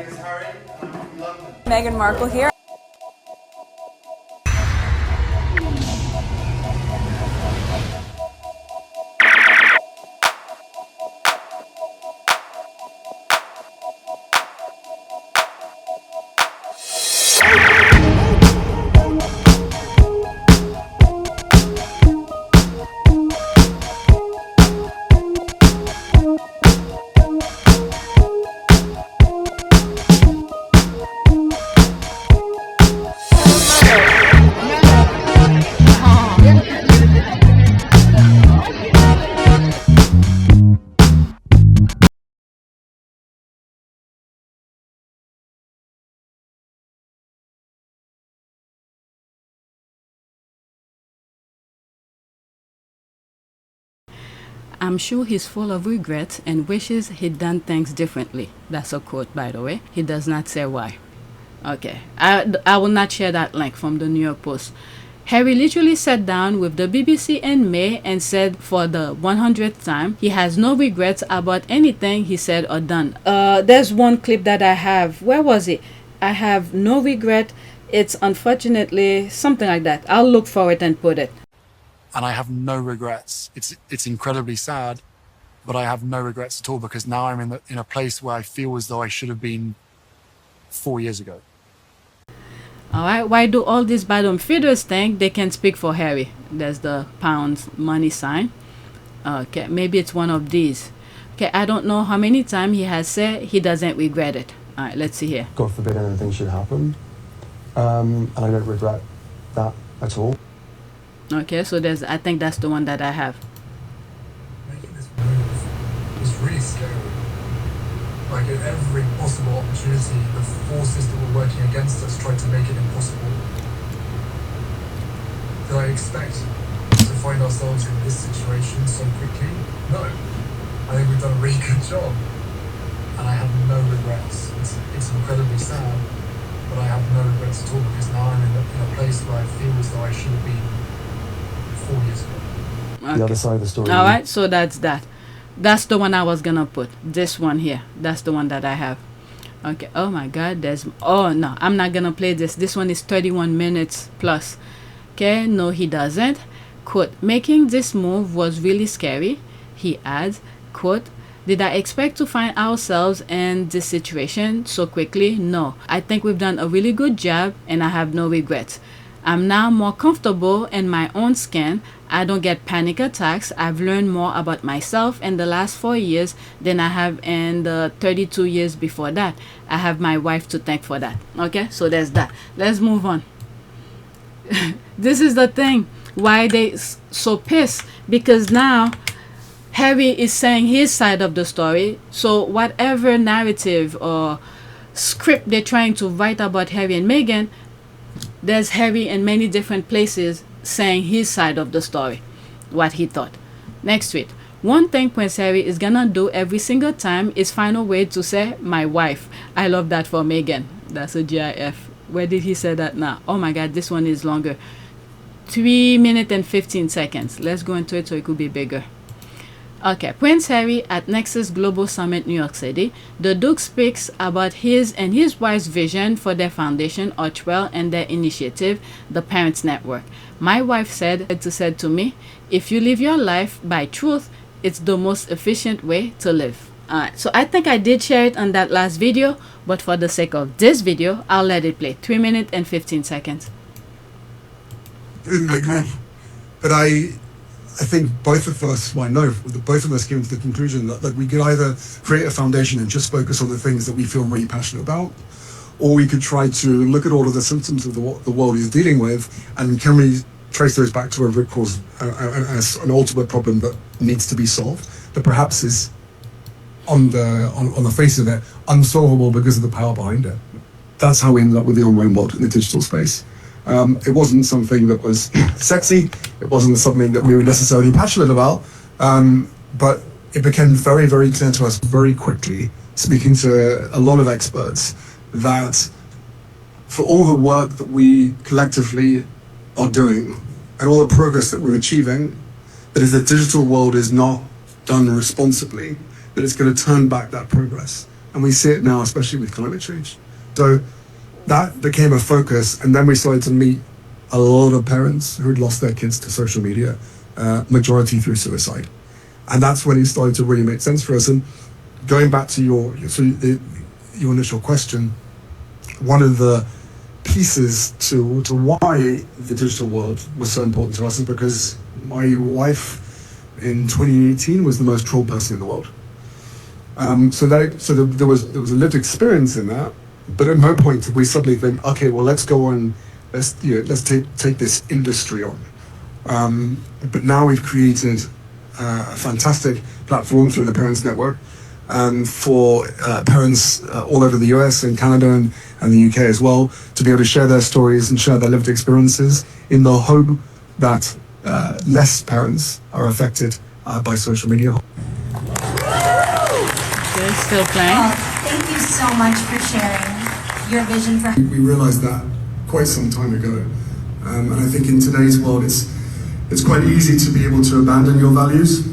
name is Harry and I'm from London. Meghan Markle here. I'm sure he's full of regrets and wishes he'd done things differently. That's a quote, by the way. He does not say why. Okay, I will not share that link from the New York Post. Harry literally sat down with the BBC in May and said for the 100th time he has no regrets about anything he said or done. There's one clip that I have. Where was it? I have no regret. It's unfortunately something like that. I'll look for it and put it. And I have no regrets. It's incredibly sad, but I have no regrets at all because now I'm in a place where I feel as though I should have been 4 years ago. All right, why do all these bottom feeders think they can speak for Harry? There's the pounds money sign. Okay, maybe it's one of these. Okay, I don't know how many times he has said he doesn't regret it. All right, let's see here. God forbid anything should happen. And I don't regret that at all. Okay, so I think that's the one that I have. Making this move was really scary. Like at every possible opportunity, the forces that were working against us tried to make it impossible. Did I expect to find ourselves in this situation so quickly? No. I think we've done a really good job. And I have no regrets. It's incredibly sad, but I have no regrets at all because now I'm in a place where I feel as though I should have been 4 years ago. Okay. The other side of the story. All right, so that's that. That's the one I was gonna put. This one here. That's the one that I have. Okay. Oh my God. Oh no, I'm not gonna play this. This one is 31 minutes plus. Okay. No, he doesn't. Quote: making this move was really scary. He adds, quote: did I expect to find ourselves in this situation so quickly? No. I think we've done a really good job and I have no regrets. I'm now more comfortable in my own skin. I don't get panic attacks. I've learned more about myself in the last 4 years than I have in the 32 years before that. I have my wife to thank for that. Okay, so there's that. Let's move on. This is the thing. Why they so pissed? Because now Harry is saying his side of the story. So whatever narrative or script they're trying to write about Harry and Meghan, there's Harry in many different places saying his side of the story, what he thought. Next tweet. One thing Prince Harry is gonna do every single time is find a way to say my wife. I love that for Meghan. That's a GIF. Where did he say that now? Oh my God, this one is longer. 3 minutes and 15 seconds. Let's go into it so it could be bigger. Okay, Prince Harry at Nexus Global Summit, New York City. The Duke speaks about his and his wife's vision for their foundation, Archwell, and their initiative, the Parents Network. My wife said to me, if you live your life by truth, it's the most efficient way to live. Alright, so I think I did share it on that last video, but for the sake of this video, I'll let it play. 3 minutes and 15 seconds. But I think both of us, well, I know both of us came to the conclusion that we could either create a foundation and just focus on the things that we feel really passionate about, or we could try to look at all of the symptoms of the world is dealing with, and can we trace those back to a root cause, an ultimate problem that needs to be solved, that perhaps is on the face of it unsolvable because of the power behind it. That's how we ended up with the online world in the digital space. It wasn't something that was sexy, it wasn't something that we were necessarily passionate about, but it became very, very clear to us very quickly, speaking to a lot of experts, that for all the work that we collectively are doing and all the progress that we're achieving, that if the digital world is not done responsibly, that it's going to turn back that progress. and we see it now, especially with climate change. So that became a focus, and then we started to meet a lot of parents who'd lost their kids to social media, majority through suicide. And that's when it started to really make sense for us. And going back to your initial question, one of the pieces to why the digital world was so important to us is because my wife in 2018 was the most trolled person in the world. There was a lived experience in that, but at no point did we suddenly think, okay, well, let's go on, let's take this industry on. But now we've created a fantastic platform through the Parents Network for parents all over the US and Canada and the UK as well, to be able to share their stories and share their lived experiences in the hope that less parents are affected by social media. They're still playing. Well, thank you so much for sharing your vision for. We realized that quite some time ago, and I think in today's world it's quite easy to be able to abandon your values,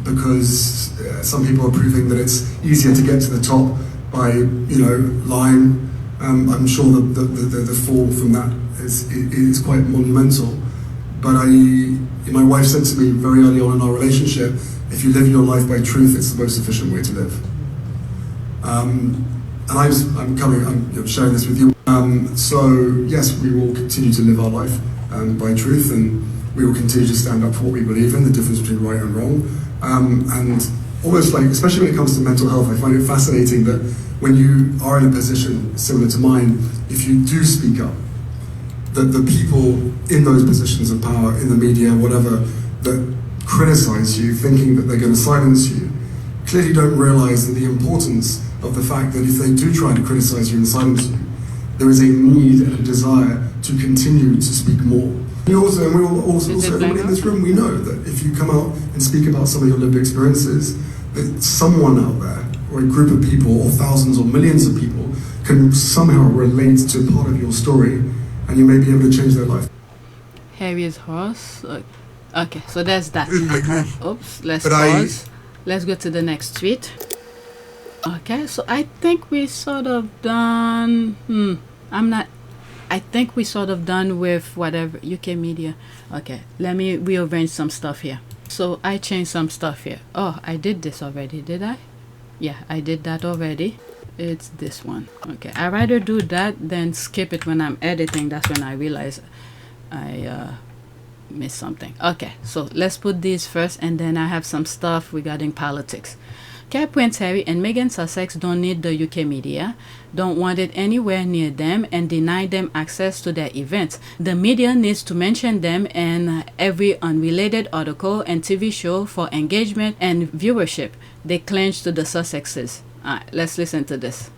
because some people are proving that it's easier to get to the top by lying. I'm sure the fall from that is quite monumental. But my wife said to me very early on in our relationship, if you live your life by truth, it's the most efficient way to live. And I'm sharing this with you. So yes, we will continue to live our life by truth, and we will continue to stand up for what we believe in, the difference between right and wrong. And almost like, especially when it comes to mental health, I find it fascinating that when you are in a position similar to mine, if you do speak up, that the people in those positions of power, in the media, whatever, that criticize you, thinking that they're going to silence you, clearly don't realize the importance of the fact that if they do try to criticize you and silence you, there is a need and a desire to continue to speak more. Everyone in this room, we know that if you come out and speak about some of your lived experiences, that someone out there, or a group of people, or thousands or millions of people, can somehow relate to part of your story, and you may be able to change their life. Harry's horse. Okay, so there's that. Oops, let's pause. Let's go to the next tweet. Okay, so I think we sort of done. I think we sort of done with whatever UK media. Okay, let me rearrange some stuff here. So I changed some stuff here. Oh, I did this already, did I? Yeah, I did that already. It's this one. Okay, I rather do that than skip it when I'm editing. That's when I realize I missed something. Okay, so let's put these first, and then I have some stuff regarding politics. Prince Harry and Meghan Sussex don't need the UK media, don't want it anywhere near them, and deny them access to their events. The media needs to mention them in every unrelated article and TV show for engagement and viewership, they clinch to the Sussexes. Alright, let's listen to this.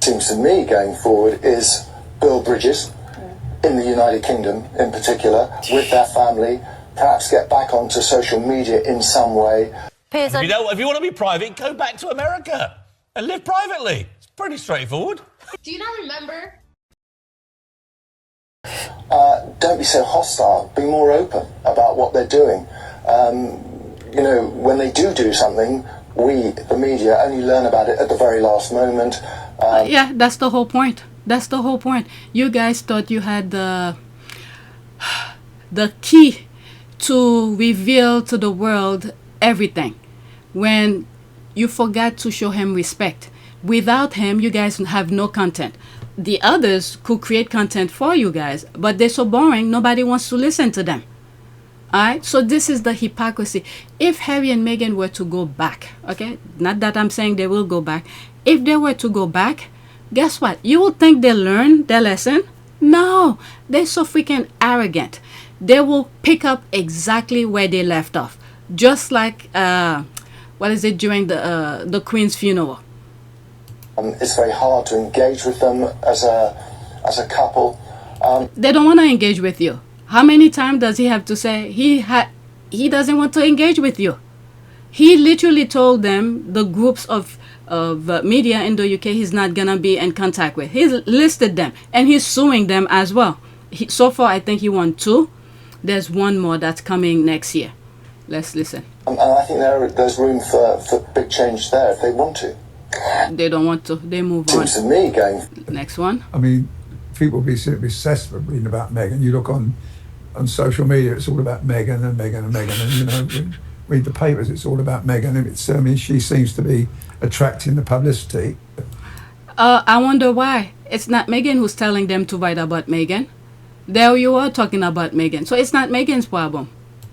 Seems to me going forward is build bridges in the United Kingdom in particular with their family, perhaps get back onto social media in some way. If you want to be private, go back to America and live privately. It's pretty straightforward. Do you not remember? Don't be so hostile. Be more open about what they're doing. When they do something, we, the media, only learn about it at the very last moment. Yeah, that's the whole point. That's the whole point. You guys thought you had the key to reveal to the world everything, when you forgot to show him respect. Without him, you guys have no content. The others could create content for you guys, but they're so boring, nobody wants to listen to them. Alright, so this is the hypocrisy. If Harry and Meghan were to go back, okay, not that I'm saying they will go back, if they were to go back, guess what? You would think they learned their lesson? No, they're so freaking arrogant. They will pick up exactly where they left off. Just like during the Queen's funeral. It's very hard to engage with them as a couple. They don't want to engage with you. How many times does he have to say he doesn't want to engage with you? He literally told them, the groups of media in the UK, he's not gonna be in contact with. He's listed them, and he's suing them as well. So far, I think he won 2. There's one more that's coming next year. Let's listen. And I think there's room for big change there if they want to. They don't want to. They move on. Seems to me going. Next one. I mean, people be obsessed with reading about Meghan. You look on social media, it's all about Meghan and Meghan and Meghan, and you know, read the papers, it's all about Meghan. And it's, I mean, she seems to be attracting the publicity. I wonder why. It's not Meghan who's telling them to write about Meghan. There you are talking about Meghan. So it's not Meghan's problem.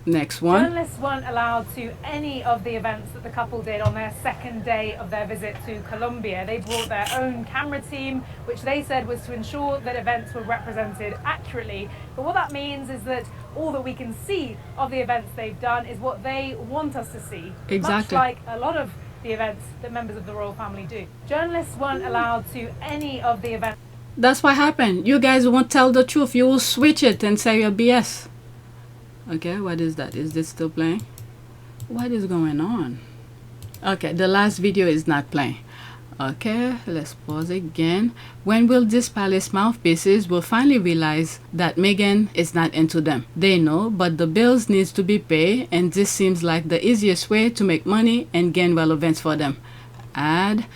Next one. Journalists weren't allowed to any of the events that the couple did on their second day of their visit to Colombia. They brought their own camera team, which they said was to ensure that events were represented accurately. But what that means is that all that we can see of the events they've done is what they want us to see. Exactly. Much like a lot of the events that members of the royal family do. Journalists weren't allowed to any of the events. That's what happened. You guys won't tell the truth. You will switch it and say you're BS. Okay, what is that? Is this still playing? What is going on? Okay, the last video is not playing. Okay, let's pause again. When will this palace mouthpieces will finally realize that Meghan is not into them? They know, but the bills needs to be paid, and this seems like the easiest way to make money and gain relevance for them. Add,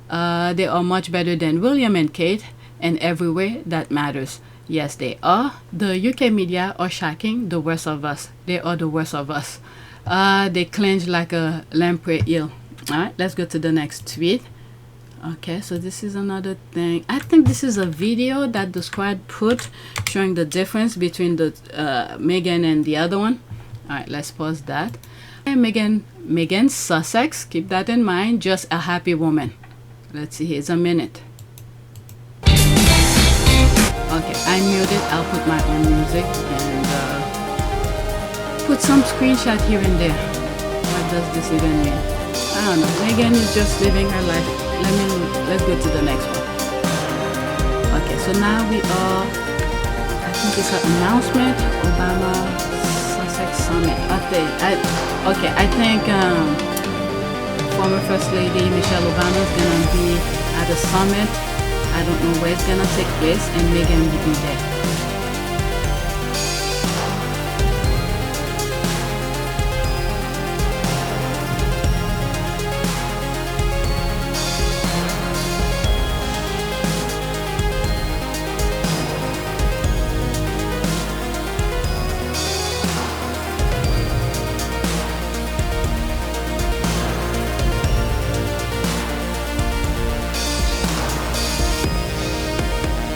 they are much better than William and Kate in every way that matters. Yes, they are. The UK media are shocking the worst of us. They are the worst of us. They clench like a lamprey eel. Alright, let's go to the next tweet. Okay, so this is another thing. I think this is a video that the squad put showing the difference between the Meghan and the other one. Alright, let's pause that. And Meghan Sussex, keep that in mind, just a happy woman. Let's see, here's a minute. Okay, I muted. I'll put my own music and put some screenshot here and there. What does this even mean? I don't know. Meghan is just living her life. Let's go to the next one. Okay, so now we are, I think it's an announcement. Obama Sussex Summit. Okay, I think former First Lady Michelle Obama is gonna be at a summit. I don't know where it's gonna take place, and Meghan will be there.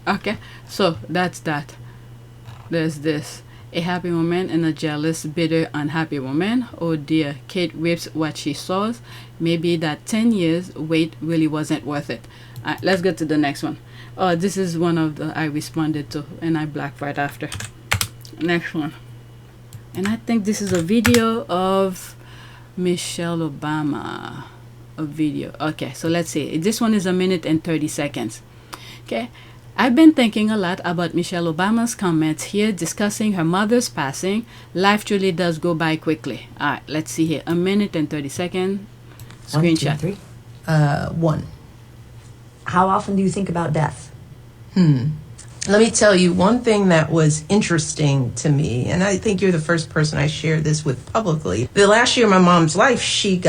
Okay, so that's that. There's this. A happy woman and a jealous, bitter, unhappy woman. Oh dear, Kate whips what she saws. Maybe that 10 years wait really wasn't worth it. Let's go to the next one. Oh, this is one of the I responded to, and I blacked right after. Next one. And I think this is a video of Michelle Obama. A video. Okay, so let's see. This one is 1 minute and 30 seconds. Okay. I've been thinking a lot about Michelle Obama's comments here discussing her mother's passing. Life truly does go by quickly. Alright, let's see here. 1 minute and 30 seconds. Screenshot. 1, 2, 3. 1. How often do you think about death? Let me tell you one thing that was interesting to me, and I think you're the first person I shared this with publicly. The last year of my mom's life, she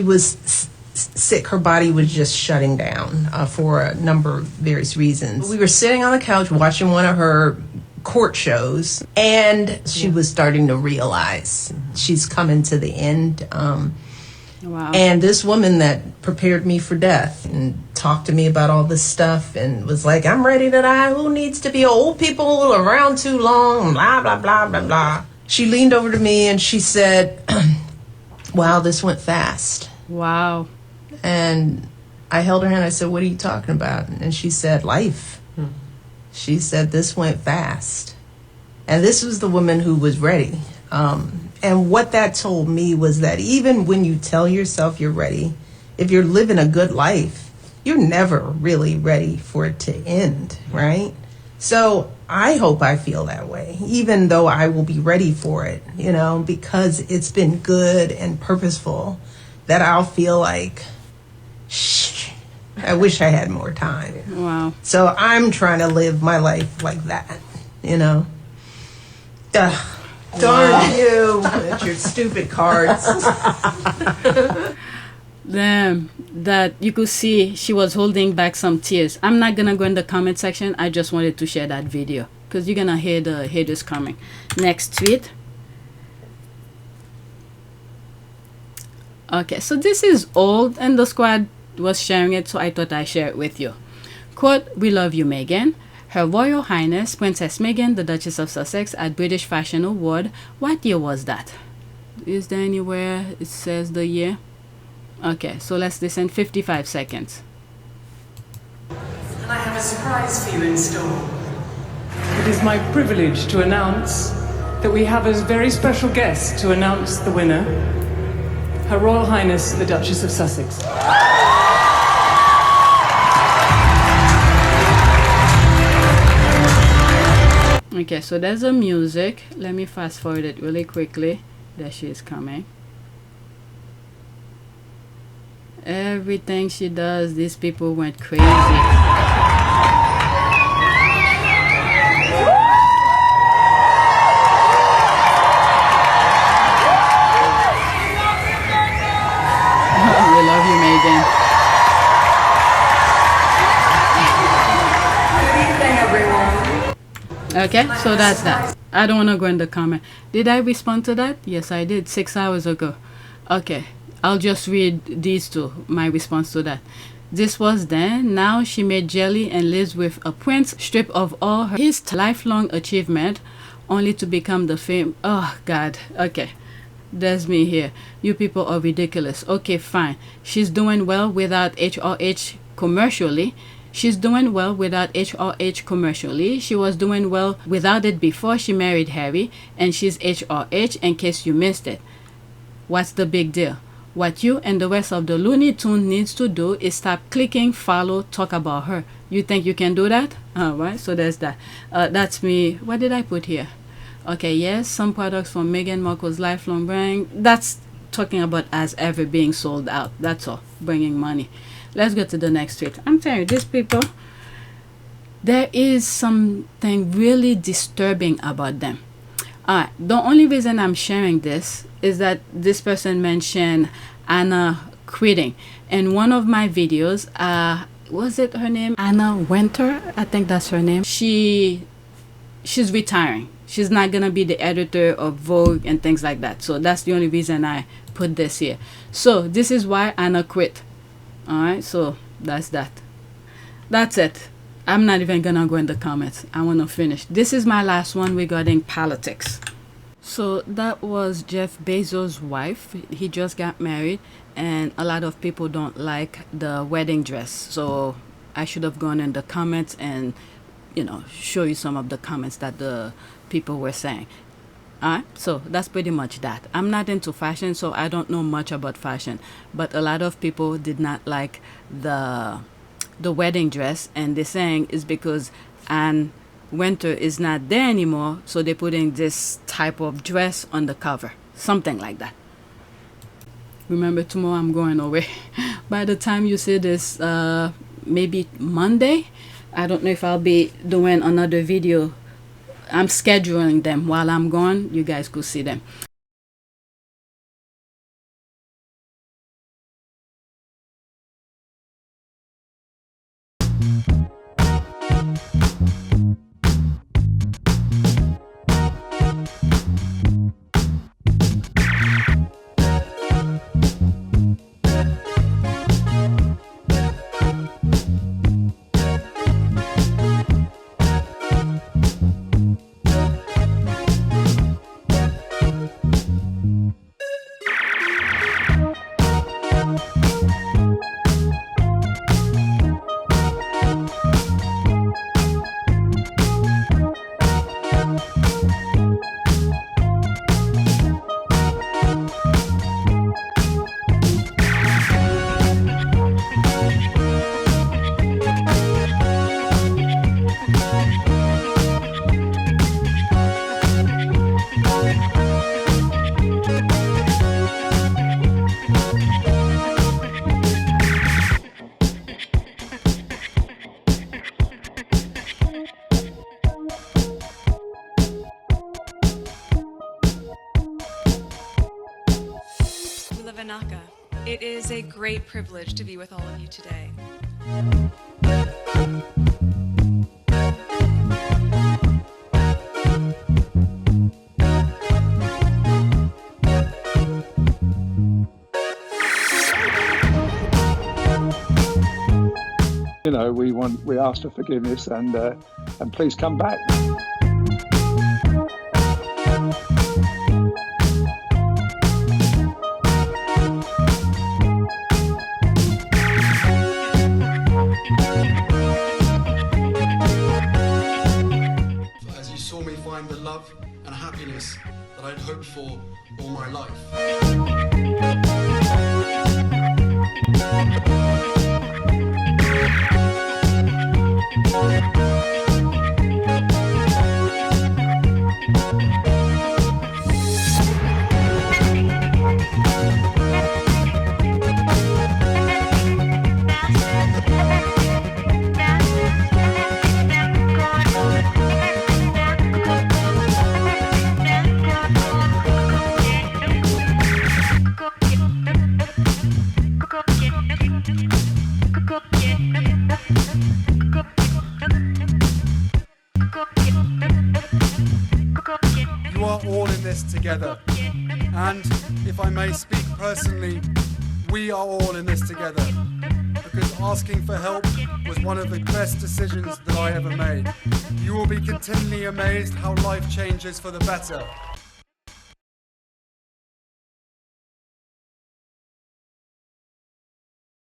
was sick. Her body was just shutting down for a number of various reasons. We were sitting on the couch watching one of her court shows, and she was starting to realize she's coming to the end. Wow. And this woman that prepared me for death and talked to me about all this stuff and was like, I'm ready to die. Who needs to be old people around too long? Blah, blah, blah, blah, blah. She leaned over to me and she said, wow, this went fast. Wow. And I held her hand. I said, what are you talking about? And she said, life. She said, this went fast. And this was the woman who was ready. And what that told me was that even when you tell yourself you're ready, if you're living a good life, you're never really ready for it to end, right? So I hope I feel that way, even though I will be ready for it, you know, because it's been good and purposeful, that I'll feel like, shh, I wish I had more time. Wow. So I'm trying to live my life like that, you know. Darn you! That's your stupid cards. Damn, that you could see she was holding back some tears. I'm not gonna go in the comment section. I just wanted to share that video because you're gonna hear the haters coming. Next tweet. Okay, so this is old and the squad was sharing it, so I thought I'd share it with you. Quote, "We love you, Meghan. Her Royal Highness Princess Meghan, the Duchess of Sussex, at British Fashion Award." What year was that? Is there anywhere it says the year? Okay, so let's listen. 55 seconds. And I have a surprise for you in store. It is my privilege to announce that we have a very special guest to announce the winner. Her Royal Highness, the Duchess of Sussex. Okay, so there's a music. Let me fast forward it really quickly. There she is coming. Everything she does, these people went crazy. We love you, Meghan. Good evening, everyone. Okay, so that's that. I don't want to go in the comment. Did I respond to that? Yes, I did 6 hours ago. Okay, I'll just read these two, my response to that. This was then. Now she made jelly and lives with a prince, stripped of all his lifelong achievement, only to become the fame. Oh, God. Okay. There's me here. You people are ridiculous. Okay, fine. She's doing well without HRH commercially. She's doing well without HRH commercially. She was doing well without it before she married Harry, and she's HRH in case you missed it. What's the big deal? What you and the rest of the Looney Tunes needs to do is stop clicking, follow, talk about her. You think you can do that? Alright, so there's that. That's me. What did I put here? Okay, yes, some products from Meghan Markle's lifelong brand. That's talking about as ever being sold out. That's all. Bringing money. Let's go to the next tweet. I'm telling you, these people, there is something really disturbing about them. Alright, the only reason I'm sharing this is that this person mentioned Anna quitting. In one of my videos, was it her name? Anna Winter, I think that's her name. She's retiring. She's not gonna be the editor of Vogue and things like that. So that's the only reason I put this here. So this is why Anna quit. Alright, so that's that. That's it. I'm not even gonna go in the comments. I want to finish. This is my last one regarding politics. So that was Jeff Bezos' wife. He just got married, and a lot of people don't like the wedding dress. So I should have gone in the comments and, you know, show you some of the comments that the people were saying. Alright, so that's pretty much that. I'm not into fashion, so I don't know much about fashion, but a lot of people did not like the wedding dress, and they're saying it's because Anne Winter is not there anymore, so they're putting this type of dress on the cover, something like that. Remember, tomorrow I'm going away. By the time you see this, maybe Monday, I don't know if I'll be doing another video. I'm scheduling them while I'm gone. You guys could see them. It is a great privilege to be with all of you today. You know, we ask for forgiveness and please come back. As you saw me find the love and happiness that I'd hoped for all my life. You are all in this together. And if I may speak personally, we are all in this together. Because asking for help was one of the best decisions that I ever made. You will be continually amazed how life changes for the better.